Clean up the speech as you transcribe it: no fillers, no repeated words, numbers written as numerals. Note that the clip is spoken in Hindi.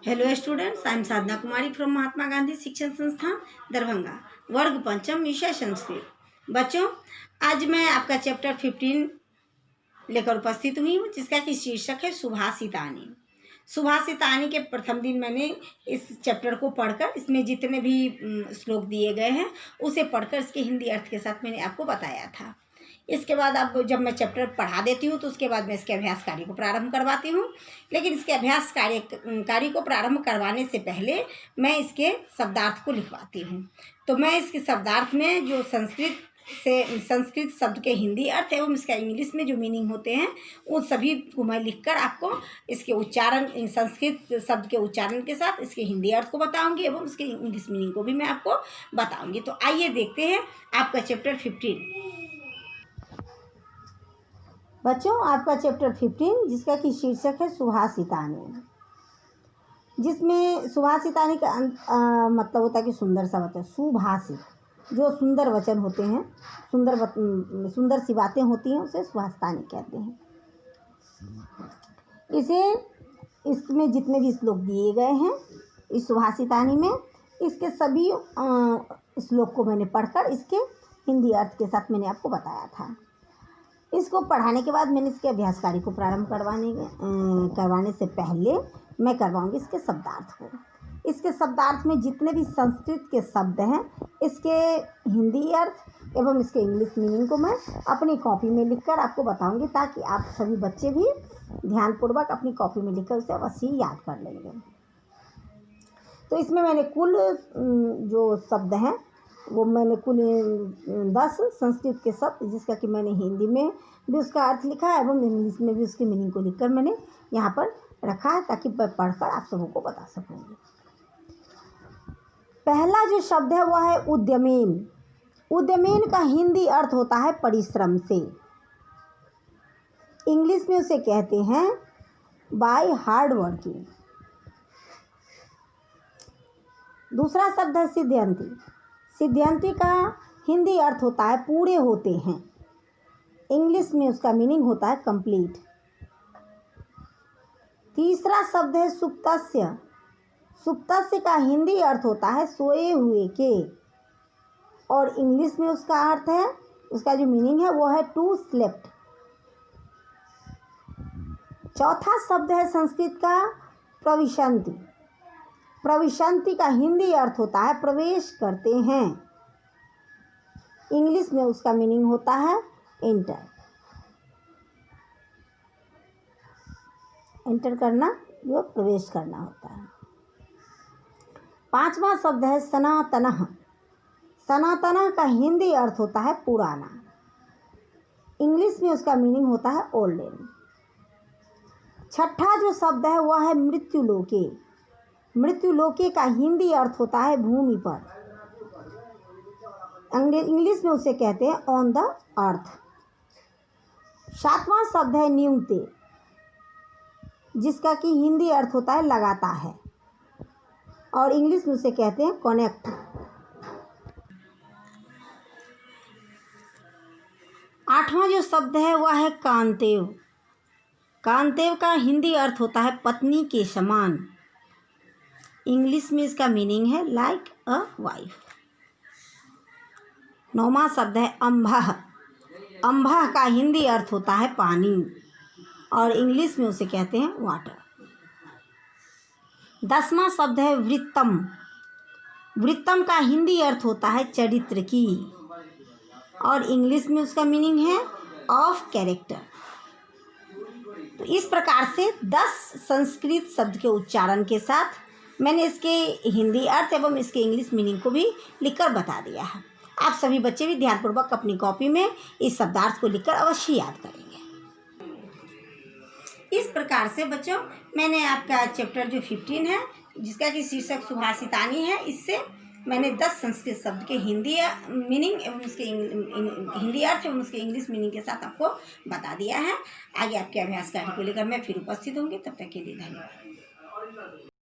Hello students, I am Sadhana Kumari from Mahatma Gandhi Shikshan Sansthan Darbhanga, वर्ग पंचम, विषय संस्कृत। बच्चों, आज मैं आपका चैप्टर 15 लेकर उपस्थित हुई हूँ, जिसका कि शीर्षक है सुभाषितानी। सुभाषितानी के प्रथम दिन मैंने इस चैप्टर को पढ़कर इसमें जितने भी श्लोक दिए गए हैं उसे पढ़कर इसके हिंदी अर्थ के साथ मैंने आपको बताया था। इसके बाद अब जब मैं चैप्टर पढ़ा देती हूँ तो उसके बाद मैं इसके अभ्यास कार्य को प्रारंभ करवाती हूँ। लेकिन इसके अभ्यास कार्य को प्रारंभ करवाने से पहले मैं इसके शब्दार्थ को लिखवाती हूँ। तो मैं इसके शब्दार्थ में जो संस्कृत शब्द के हिंदी अर्थ एवं इसका इंग्लिश में जो मीनिंग होते हैं उन सभी को मैं लिखकर आपको इसके उच्चारण, संस्कृत शब्द के उच्चारण के साथ इसके हिंदी अर्थ को बताऊंगी एवं इसके इंग्लिश मीनिंग को भी मैं आपको बताऊंगी। तो आइए देखते हैं आपका चैप्टर 15। बच्चों, आपका चैप्टर 15 जिसका कि शीर्षक है सुभाषितानी, जिसमें सुभाषितानी का मतलब होता है कि सुंदर सा वचन। सुभाषित जो सुंदर वचन होते हैं, सुंदर सी बातें होती हैं, उसे सुभाषितानी कहते हैं। इसमें जितने भी श्लोक दिए गए हैं इस सुभाषितानी में, इसके सभी श्लोक को मैंने पढ़कर इसके हिंदी अर्थ के साथ मैंने आपको बताया था। इसको पढ़ाने के बाद मैंने इसके अभ्यास कार्य को प्रारंभ करवाने से पहले मैं करवाऊंगी इसके शब्दार्थ को। इसके शब्दार्थ में जितने भी संस्कृत के शब्द हैं इसके हिंदी अर्थ एवं इसके इंग्लिश मीनिंग को मैं अपनी कॉपी में लिखकर आपको बताऊंगी, ताकि आप सभी बच्चे भी ध्यानपूर्वक अपनी कॉपी में लिखकर उसे अवश्य याद कर लेंगे। तो इसमें मैंने कुल जो शब्द हैं वो मैंने कुल 10 संस्कृत के शब्द, जिसका कि मैंने हिंदी में भी उसका अर्थ लिखा है एवं इंग्लिश में भी उसकी मीनिंग को लिखकर मैंने यहाँ पर रखा है, ताकि मैं पढ़कर आप सबों को बता सकूँगी। पहला जो शब्द है वह है उद्यमेन। उद्यमेन का हिंदी अर्थ होता है परिश्रम से। इंग्लिश में उसे कहते हैं बाय हार्ड वर्किंग। दूसरा शब्द है सिद्ध्यंती। सिद्ध्यंती का हिंदी अर्थ होता है पूरे होते हैं। इंग्लिश में उसका मीनिंग होता है कंप्लीट। तीसरा शब्द है सुप्तस्य। सुप्तस्य का हिंदी अर्थ होता है सोए हुए के, और इंग्लिश में उसका अर्थ है, उसका जो मीनिंग है वो है टू स्लेप्ट। चौथा शब्द है संस्कृत का प्रविशन्ति। प्रविशन्ति का हिंदी अर्थ होता है प्रवेश करते हैं। इंग्लिश में उसका मीनिंग होता है एंटर। एंटर करना, जो प्रवेश करना होता है। पांचवा शब्द है सनातनः। सनातनः का हिंदी अर्थ होता है पुराना। इंग्लिश में उसका मीनिंग होता है ओल्डन। छठा जो शब्द है वह है मृत्युलोके। मृत्युलोके का हिंदी अर्थ होता है भूमि पर। इंग्लिश में उसे कहते हैं ऑन द अर्थ। सातवां शब्द है नियुक्ते, जिसका कि हिंदी अर्थ होता है लगाता है, और इंग्लिश में उसे कहते हैं कनेक्ट। आठवां जो शब्द है वह है कांतेव। कांतेव का हिंदी अर्थ होता है पत्नी के समान। इंग्लिश में इसका मीनिंग है लाइक अ वाइफ। नौवां शब्द है अंबः। अंबः का हिंदी अर्थ होता है पानी, और इंग्लिश में उसे कहते हैं वाटर। 10वां शब्द है वृत्तम। वृत्तम का हिंदी अर्थ होता है चरित्र की, और इंग्लिश में उसका मीनिंग है ऑफ कैरेक्टर। तो इस प्रकार से 10 संस्कृत शब्द के उच्चारण के साथ मैंने इसके हिंदी अर्थ एवं इसके इंग्लिश मीनिंग को भी लिखकर बता दिया है। आप सभी बच्चे भी ध्यानपूर्वक अपनी कॉपी में इस शब्दार्थ को लिखकर अवश्य याद करेंगे। इस प्रकार से बच्चों, मैंने आपका चैप्टर जो 15 है, जिसका कि शीर्षक सुभाषितानी है, इससे मैंने 10 संस्कृत शब्द के हिंदी मीनिंग एवं उसके हिंदी अर्थ एवं उसके इंग्लिश मीनिंग के साथ आपको बता दिया है। आगे आपके अभ्यास कार्य को लेकर मैं फिर उपस्थित होंगी। तब तक के लिए धन्यवाद।